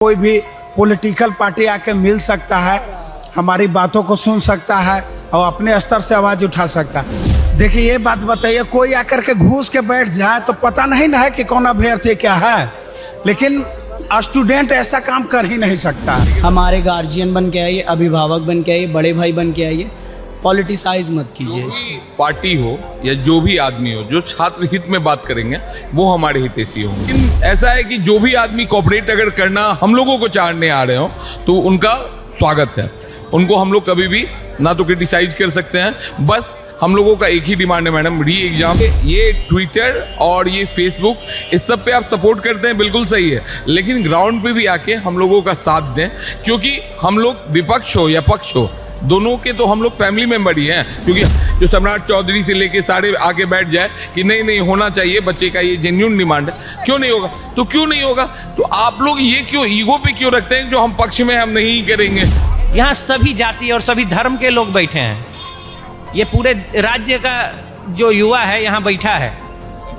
कोई भी political party आके मिल सकता है, हमारी बातों को सुन सकता है और अपने स्तर से आवाज उठा सकता है। देखिए ये बात बताइए, कोई आकर के घूस के बैठ जाए तो पता नहीं ना है कि कौन अभ्यर्थी क्या है, लेकिन स्टूडेंट ऐसा काम कर ही नहीं सकता। हमारे गार्जियन बन के आइए, अभिभावक बन के आइए, बड़े भाई बन के आइए, पॉलिटिसाइज मत कीजिए इसको। पार्टी हो या जो भी आदमी हो जो छात्र हित में बात करेंगे वो हमारे हितैषी होंगे। लेकिन ऐसा है कि जो भी आदमी कोऑपरेट अगर करना हम लोगों को चाहने आ रहे हो तो उनका स्वागत है। उनको हम लोग कभी भी ना तो क्रिटिसाइज कर सकते हैं। बस हम लोगों का एक ही डिमांड है मैडम, री एग्जाम। ये ट्विटर और ये फेसबुक इस सब पे आप सपोर्ट करते हैं, बिल्कुल सही है, लेकिन ग्राउंड पे भी आके हम लोगों का साथ दें, क्योंकि हम लोग विपक्ष हो या पक्ष हो दोनों के तो हम लोग फैमिली मेंबर ही हैं। क्योंकि जो सम्राट चौधरी से लेके सारे आके बैठ जाए कि नहीं नहीं होना चाहिए बच्चे का, ये जेन्युइन डिमांड है, क्यों नहीं होगा? तो क्यों नहीं होगा? तो आप लोग ये क्यों ईगो पे क्यों रखते हैं जो हम पक्ष में हम नहीं करेंगे? यहाँ सभी जाति और सभी धर्म के लोग बैठे हैं। ये पूरे राज्य का जो युवा है यहाँ बैठा है।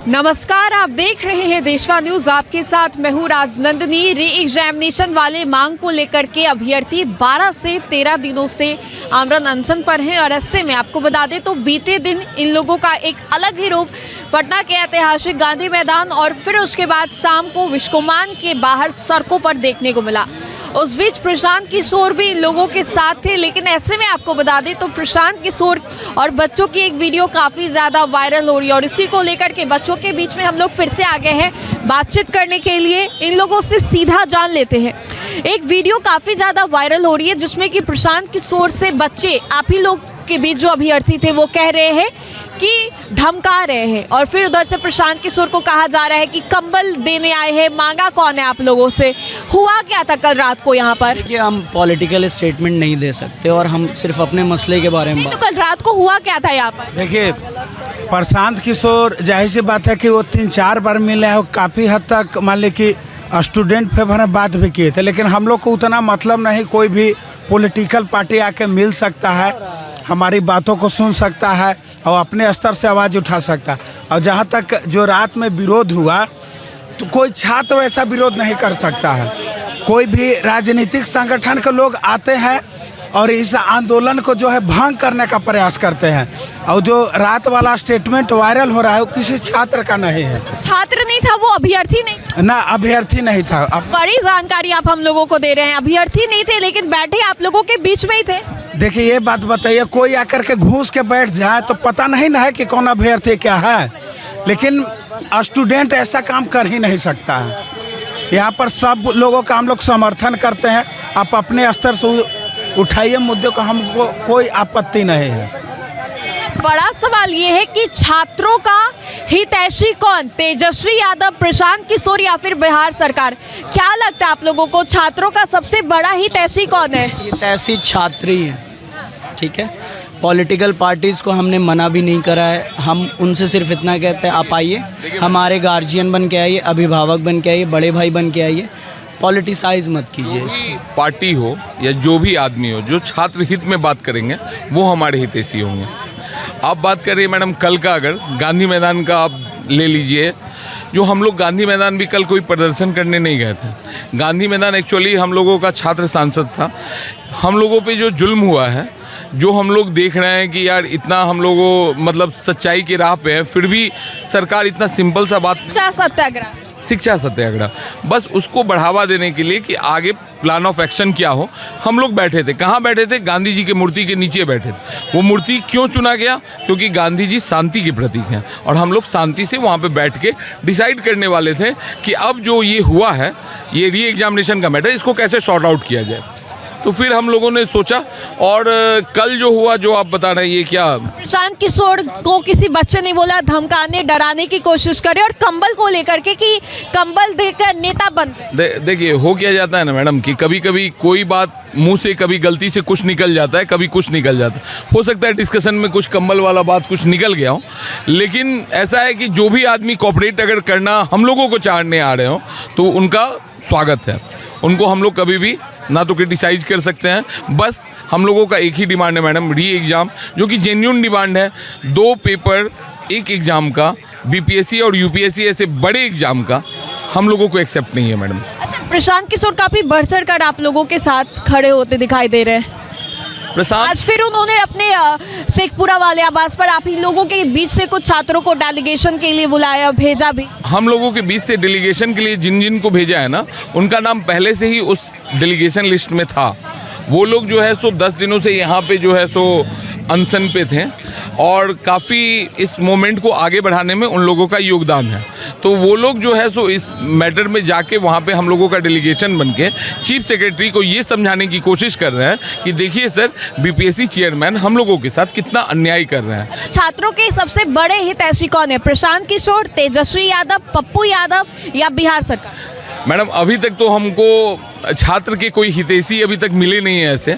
नमस्कार, आप देख रहे हैं देशवा न्यूज। आपके साथ मैं हूँ राजनंदनी। री एग्जामिनेशन वाले मांग को लेकर के अभ्यर्थी 12 से 13 दिनों से आमरण अनशन पर हैं और ऐसे में आपको बता दें तो बीते दिन इन लोगों का एक अलग ही रूप पटना के ऐतिहासिक गांधी मैदान और फिर उसके बाद शाम को विश्वकर्मान के बाहर सड़कों पर देखने को मिला। उस बीच प्रशांत किशोर भी इन लोगों के साथ थे, लेकिन ऐसे में आपको बता दें तो प्रशांत किशोर और बच्चों की एक वीडियो काफ़ी ज़्यादा वायरल हो रही है और इसी को लेकर के बच्चों के बीच में हम लोग फिर से आ गए हैं बातचीत करने के लिए। इन लोगों से सीधा जान लेते हैं। एक वीडियो काफ़ी ज़्यादा वायरल हो रही है जिसमें कि प्रशांत किशोर से बच्चे आप ही लोग के बीच जो अभ्यर्थी थे वो कह रहे हैं कि धमका रहे हैं और फिर उधर से प्रशांत किशोर को कहा जा रहा है कि कंबल देने आए हैं। मांगा कौन है आप लोगों से? हुआ क्या था कल रात को यहाँ पर? देखिए, हम पॉलिटिकल स्टेटमेंट नहीं दे सकते और हम सिर्फ अपने मसले के बारे में तो कल रात को हुआ क्या था यहाँ पर? देखिए प्रशांत किशोर, जाहिर सी बात है कि वो 3-4 बार मिले हैं, काफ़ी हद तक मान ली कि स्टूडेंट फेवर में बात भी किए थे, लेकिन हम लोग को उतना मतलब नहीं। कोई भी पॉलिटिकल पार्टी आके मिल सकता है, हमारी बातों को सुन सकता है और अपने स्तर से आवाज़ उठा सकता है। और जहाँ तक जो रात में विरोध हुआ तो कोई छात्र ऐसा विरोध नहीं कर सकता है। कोई भी राजनीतिक संगठन के लोग आते हैं और इस आंदोलन को जो है भंग करने का प्रयास करते हैं। और जो रात वाला स्टेटमेंट वायरल हो रहा है वो किसी छात्र का नहीं है। छात्र नहीं था वो, अभ्यर्थी नहीं ना, अभ्यर्थी नहीं था। बड़ी जानकारी आप हम लोगों को दे रहे हैं। अभ्यर्थी नहीं थे लेकिन बैठे आप लोगों के बीच में ही थे। देखिए ये बात बताइए, कोई आकर के घूस के बैठ जाए तो पता नहीं ना है कि कौन अभ्यर्थी क्या है, लेकिन स्टूडेंट ऐसा काम कर ही नहीं सकता है। यहाँ पर सब लोगों का हम लोग समर्थन करते हैं। आप अपने स्तर से उठाइए मुद्दे को, हमको कोई आपत्ति नहीं है। बड़ा सवाल ये है कि छात्रों का हितैषी कौन? तेजस्वी यादव, प्रशांत किशोर या फिर बिहार सरकार? क्या लगता है आप लोगों को छात्रों का सबसे बड़ा हितैषी कौन है? हितैषी छात्र ही है, ठीक है। पॉलिटिकल पार्टीज़ को हमने मना भी नहीं करा है। हम उनसे सिर्फ इतना कहते हैं आप आइए, हमारे गार्जियन बन के आइए, अभिभावक बन के आइए, बड़े भाई बन के आइए, पॉलिटिसाइज मत कीजिए इसको। पार्टी हो या जो भी आदमी हो जो छात्र हित में बात करेंगे वो हमारे हितैषी होंगे। आप बात करिए मैडम कल का, अगर गांधी मैदान का आप ले लीजिए, जो हम लोग गांधी मैदान भी कल कोई प्रदर्शन करने नहीं गए थे। गांधी मैदान एक्चुअली हम लोगों का छात्र सांसद था। हम लोगों पे जो जुल्म हुआ है, जो हम लोग देख रहे हैं कि यार इतना हम लोगों मतलब सच्चाई की राह पे है, फिर भी सरकार इतना सिंपल सा बात, शिक्षा सत्याग्रह, बस उसको बढ़ावा देने के लिए कि आगे प्लान ऑफ एक्शन क्या हो, हम लोग बैठे थे। कहाँ बैठे थे? गांधी जी की मूर्ति के नीचे बैठे थे। वो मूर्ति क्यों चुना गया? क्योंकि गांधी जी शांति के प्रतीक हैं और हम लोग शांति से वहाँ पे बैठ के डिसाइड करने वाले थे कि अब जो ये हुआ है, ये री एग्जामिनेशन का मैटर, इसको कैसे सॉर्ट आउट किया जाए। तो फिर हम लोगों ने सोचा और कल जो हुआ, जो आप बता रहे हैं, ये क्या प्रशांत किशोर को किसी बच्चे ने बोला धमकाने डराने की कोशिश करे और कंबल को लेकर के कि कंबल देकर नेता बन रहे। देखिए हो क्या जाता है ना मैडम कि कभी कभी कोई बात मुंह से कभी गलती से कुछ निकल जाता है, कभी कुछ निकल जाता है। हो सकता है डिस्कशन में कुछ कंबल वाला बात कुछ निकल गया हो, लेकिन ऐसा है कि जो भी आदमी कोऑपरेट अगर करना हम लोगों को चाहने आ रहे हो तो उनका स्वागत है। उनको हम लोग कभी भी ना तो क्रिटिसाइज कर सकते हैं। बस हम लोगों का एक ही डिमांड है मैडम, री एग्ज़ाम, जो कि जेन्युइन डिमांड है। 2 पेपर एक एग्ज़ाम का, बीपीएससी और यूपीएससी ऐसे बड़े एग्ज़ाम का हम लोगों को एक्सेप्ट नहीं है मैडम। अच्छा, प्रशांत किशोर काफी बढ़ चढ़ कर आप लोगों के साथ खड़े होते दिखाई दे रहे हैं। प्रशांत आज फिर उन्होंने अपने शेखपुरा वाले आवास पर आप ही लोगों के बीच से कुछ छात्रों को डेलीगेशन के लिए बुलाया, भेजा भी। हम लोगों के बीच से डेलीगेशन के लिए जिन जिन को भेजा है ना, उनका नाम पहले से ही उस डेलीगेशन लिस्ट में था। वो लोग जो है सो 10 दिनों से यहाँ पे जो है सो अनशन पे थे और काफ़ी इस मोमेंट को आगे बढ़ाने में उन लोगों का योगदान है। तो वो लोग जो है सो इस मैटर में जाके वहाँ पे हम लोगों का डेलीगेशन बन के चीफ सेक्रेटरी को ये समझाने की कोशिश कर रहे हैं कि देखिए सर, बीपीएससी चेयरमैन हम लोगों के साथ कितना अन्याय कर रहे हैं। छात्रों के सबसे बड़े हितैषी कौन है? प्रशांत किशोर, तेजस्वी यादव, पप्पू यादव या बिहार सरकार? मैडम, अभी तक तो हमको छात्र के कोई हितैषी अभी तक मिले नहीं है ऐसे,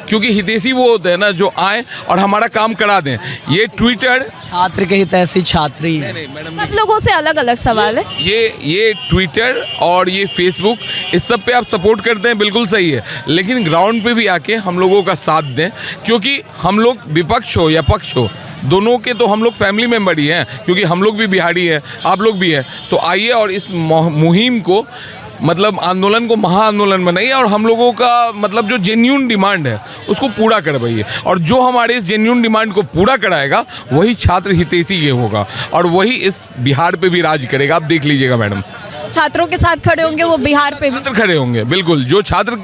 क्योंकि हितैषी वो होते हैं ना जो आए और हमारा काम करा दें। ये ट्विटर छात्र के हितैषी छात्र ही हैं। सब लोगों से अलग अलग सवाल है। ये ट्विटर और ये फेसबुक, इस सब पे आप सपोर्ट करते हैं, बिल्कुल सही है, लेकिन ग्राउंड पे भी आके हम लोगों का साथ दें, क्योंकि हम लोग विपक्ष हो या पक्ष हो, दोनों के तो हम लोग फैमिली मेंबर ही हैं, क्योंकि हम लोग भी बिहारी हैं, आप लोग भी हैं। तो आइए और इस मुहिम को, मतलब आंदोलन को महाआंदोलन बनाइए और हम लोगों का मतलब जो जेन्यून डिमांड है उसको पूरा करवाइए। और जो हमारे इस जेन्यून डिमांड को पूरा कराएगा वही छात्र हितैषी ये होगा और वही इस बिहार पे भी राज करेगा। आप देख लीजिएगा मैडम, छात्रों के साथ खड़े होंगे वो बिहार पे भी छात्र खड़े होंगे, बिल्कुल। जो छात्र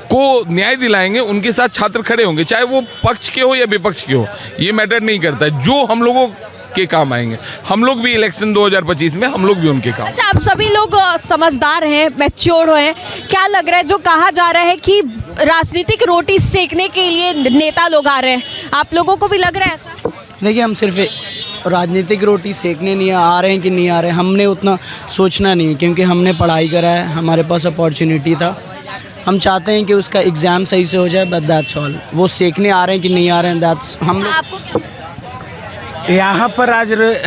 को न्याय दिलाएंगे उनके साथ छात्र खड़े होंगे, चाहे वो पक्ष के हो या विपक्ष के हो, ये मैटर नहीं करता। जो हम लोगों के काम आएंगे, हम लोग भी इलेक्शन 2025 में हम लोग भी उनके काम। अच्छा, आप सभी लोग समझदार हैं, मैच्योर हैं, क्या लग रहा है जो कहा जा रहा है कि राजनीतिक रोटी सेकने के लिए नेता लोग आ रहे हैं, आप लोगों को भी लग रहा है ऐसा? देखिए, हम सिर्फ राजनीतिक रोटी सेकने नहीं आ रहे हैं कि नहीं आ रहे हैं, हमने उतना सोचना नहीं है, क्योंकि हमने पढ़ाई करा है, हमारे पास अपॉर्चुनिटी था। हम चाहते हैं कि उसका एग्ज़ाम सही से हो जाए, बट दैट्स ऑल। वो सेकने आ रहे हैं कि नहीं आ रहे हैं, दैट्स हम लोग। आपको क्या यहाँ पर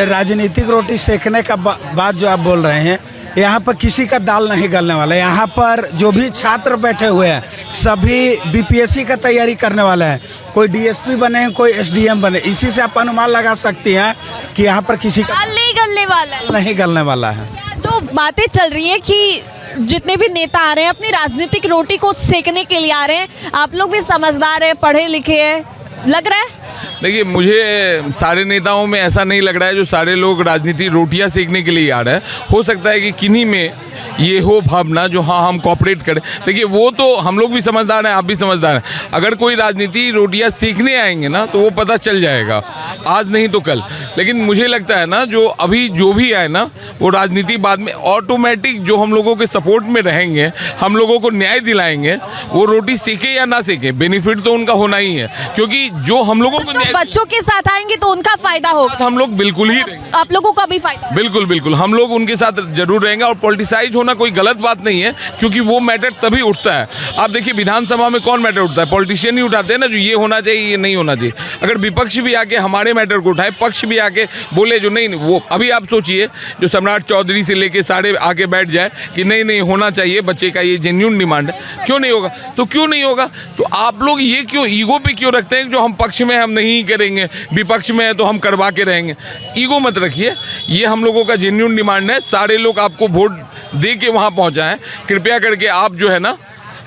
राजनीतिक रोटी सेकने का बात जो आप बोल रहे हैं, यहाँ पर किसी का दाल नहीं गलने वाला है। यहाँ पर जो भी छात्र बैठे हुए हैं सभी बीपीएससी का तैयारी करने वाले हैं। कोई डीएसपी बने, कोई एसडीएम बने। इसी से आप अनुमान लगा सकती हैं कि यहाँ पर किसी का दाल नहीं गलने वाला है? नहीं गलने वाला है। जो बातें चल रही हैं कि जितने भी नेता आ रहे हैं अपनी राजनीतिक रोटी को सेकने के लिए आ रहे हैं, आप लोग भी समझदार हैं, पढ़े लिखे हैं, लग रहा है? देखिए, मुझे सारे नेताओं में ऐसा नहीं लग रहा है जो सारे लोग राजनीति रोटियां सेकने के लिए आ रहे हैं। हो सकता है कि किन्हीं में ये हो भावना जो हाँ हम कॉपरेट करें। देखिए, वो तो हम लोग भी समझदार हैं, आप भी समझदार हैं। अगर कोई राजनीति रोटियां सीखने आएंगे ना तो वो पता चल जाएगा, आज नहीं तो कल। लेकिन मुझे लगता है ना जो अभी जो भी आए ना वो राजनीति बाद में ऑटोमेटिक जो हम लोगों के सपोर्ट में रहेंगे, हम लोगों को न्याय दिलाएंगे, वो रोटी सीखे या ना सीखे बेनिफिट तो उनका होना ही है। क्योंकि जो हम लोगों को तो बच्चों के साथ आएंगे तो उनका फायदा होगा, हम लोग बिल्कुल ही रहेंगे, आप लोगों का भी फायदा। बिल्कुल बिल्कुल हम लोग उनके साथ जरूर रहेंगे। और पॉलिटिसाइज होना कोई गलत बात नहीं है, क्योंकि वो मैटर तभी उठता है। आप देखिए, विधानसभा में कौन मैटर उठता है? पॉलिटिशियन ही उठाते हैं ना, जो ये होना चाहिए, ये नहीं होना चाहिए। अगर विपक्ष भी आके हमारे मैटर को उठाए, पक्ष भी आके बोले जो नहीं, वो अभी आप सोचिए जो सम्राट चौधरी से लेके सारे आके बैठ जाए कि नहीं नहीं होना चाहिए बच्चे का, ये जेन्युइन डिमांड है, क्यों नहीं होगा? तो क्यों नहीं होगा? तो आप लोग ये क्यों ईगो पे क्यों रखते हैं जो हम पक्ष में हम नहीं करेंगे, विपक्ष में है तो हम करवा के रहेंगे? ईगो मत रखिए, ये हम लोगों का जेन्युइन डिमांड है। सारे लोग आपको वोट दे के वहाँ पहुँचाएं, कृपया करके आप जो है ना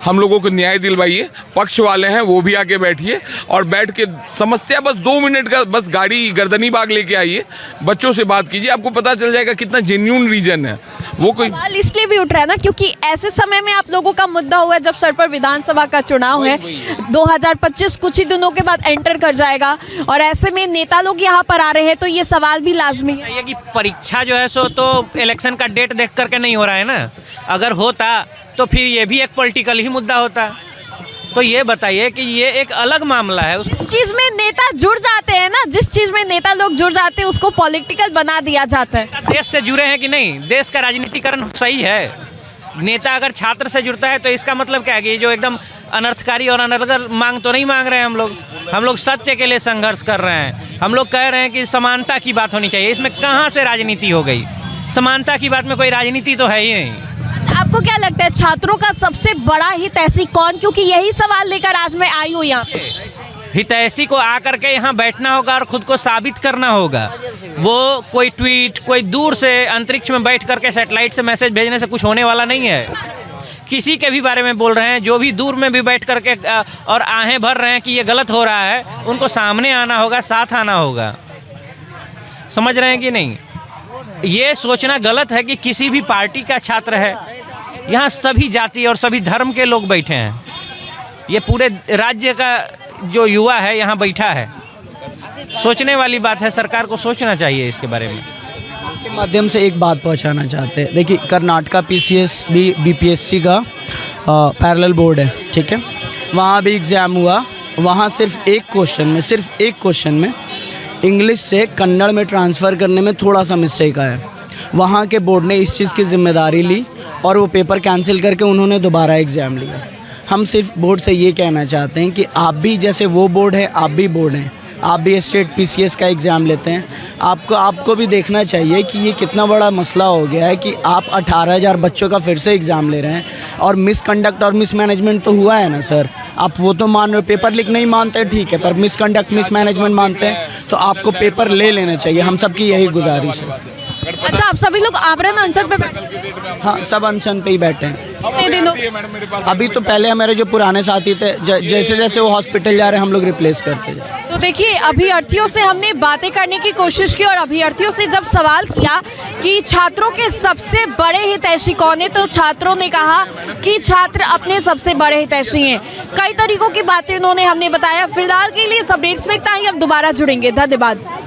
हम लोगों को न्याय दिलवाइए। पक्ष वाले हैं वो भी आके बैठिए और बैठ के समस्या बस 2 मिनट का, बस गाड़ी गर्दनी बाग लेके आइए, बच्चों से बात कीजिए, आपको पता चल जाएगा कितना जेन्युइन रीजन है। वो कोई सवाल इसलिए भी उठ रहा है ना क्योंकि ऐसे समय में आप लोगों का मुद्दा हुआ है जब सर पर विधानसभा का चुनाव है, 2025 कुछ ही दिनों के बाद एंटर कर जाएगा और ऐसे में नेता लोग यहाँ पर आ रहे हैं, तो ये सवाल भी लाजमी है। ये कि परीक्षा जो है सो तो इलेक्शन का डेट देख करके नहीं हो रहा है ना। अगर होता तो फिर ये भी एक पॉलिटिकल ही मुद्दा होता। तो ये बताइए कि ये एक अलग मामला है। जिस चीज में नेता जुड़ जाते हैं ना, जिस चीज में नेता लोग जुड़ जाते हैं उसको पॉलिटिकल बना दिया जाता है। देश से जुड़े हैं कि नहीं, देश का राजनीतिकरण सही है। नेता अगर छात्र से जुड़ता है तो इसका मतलब क्या है कि जो एकदम अनर्थकारी और अनर्गल मांग तो नहीं मांग रहे हैं हम लोग सत्य के लिए संघर्ष कर रहे हैं। हम लोग कह रहे हैं कि समानता की बात होनी चाहिए। इसमें कहाँ से राजनीति हो गई? समानता की बात में कोई राजनीति तो है ही नहीं। आपको क्या लगता है छात्रों का सबसे बड़ा हितैषी कौन? क्योंकि यही सवाल लेकर आज मैं आई हूँ यहाँ। हितैषी को आकर के यहाँ बैठना होगा और खुद को साबित करना होगा। वो कोई ट्वीट, कोई दूर से अंतरिक्ष में बैठ करके सैटेलाइट से मैसेज भेजने से कुछ होने वाला नहीं है। किसी के भी बारे में बोल रहे हैं, जो भी दूर में भी बैठ करके और आहें भर रहे हैं कि ये गलत हो रहा है, उनको सामने आना होगा, साथ आना होगा। समझ रहे हैं कि नहीं? ये सोचना गलत है कि किसी भी पार्टी का छात्र है। यहाँ सभी जाति और सभी धर्म के लोग बैठे हैं। ये पूरे राज्य का जो युवा है यहाँ बैठा है। सोचने वाली बात है, सरकार को सोचना चाहिए इसके बारे में। के माध्यम से एक बात पहुंचाना चाहते हैं। देखिए, कर्नाटका पीसीएस भी बीपीएससी का पैरेलल बोर्ड है, ठीक है। वहाँ भी एग्ज़ाम हुआ। वहाँ सिर्फ एक क्वेश्चन में इंग्लिश से कन्नड़ में ट्रांसफ़र करने में थोड़ा सा मिस्टेक आया। वहाँ के बोर्ड ने इस चीज़ की जिम्मेदारी ली और वो पेपर कैंसिल करके उन्होंने दोबारा एग्ज़ाम लिया। हम सिर्फ बोर्ड से ये कहना चाहते हैं कि आप भी जैसे वो बोर्ड है, आप भी बोर्ड हैं, आप भी स्टेट पीसीएस का एग्ज़ाम लेते हैं। आपको भी देखना चाहिए कि ये कितना बड़ा मसला हो गया है कि आप 18,000 बच्चों का फिर से एग्ज़ाम ले रहे हैं और मिसकंडक्ट और मिसमैनेजमेंट तो हुआ है ना सर। आप वो तो मान रहे हो, पेपर लीक नहीं मानते ठीक है, पर मिसकंडक्ट मिसमैनेजमेंट मानते हैं तो आपको पेपर ले लेना चाहिए। हम सबकी यही गुजारिश है। अच्छा, आप सभी लोग आमरण अनशन पे बैठे? हाँ, सब अनशन पे ही बैठे हैं। कितने दिनों? अभी तो पहले हमारे जो पुराने साथी थे, जैसे जैसे वो हॉस्पिटल जा रहे हैं हम लोग रिप्लेस करते जा रहे हैं। तो देखिए, अभ्यर्थियों से हमने बातें करने की कोशिश की और अभ्यर्थियों से जब सवाल किया कि छात्रों के सबसे बड़े हितैषी कौन है, तो छात्रों ने कहा कि छात्र अपने सबसे बड़े हितैषी हैं। कई तरीकों की बातें उन्होंने हमने बताया। फिलहाल के लिए सब अपडेट्स में इतना ही, हम दोबारा जुड़ेंगे। धन्यवाद।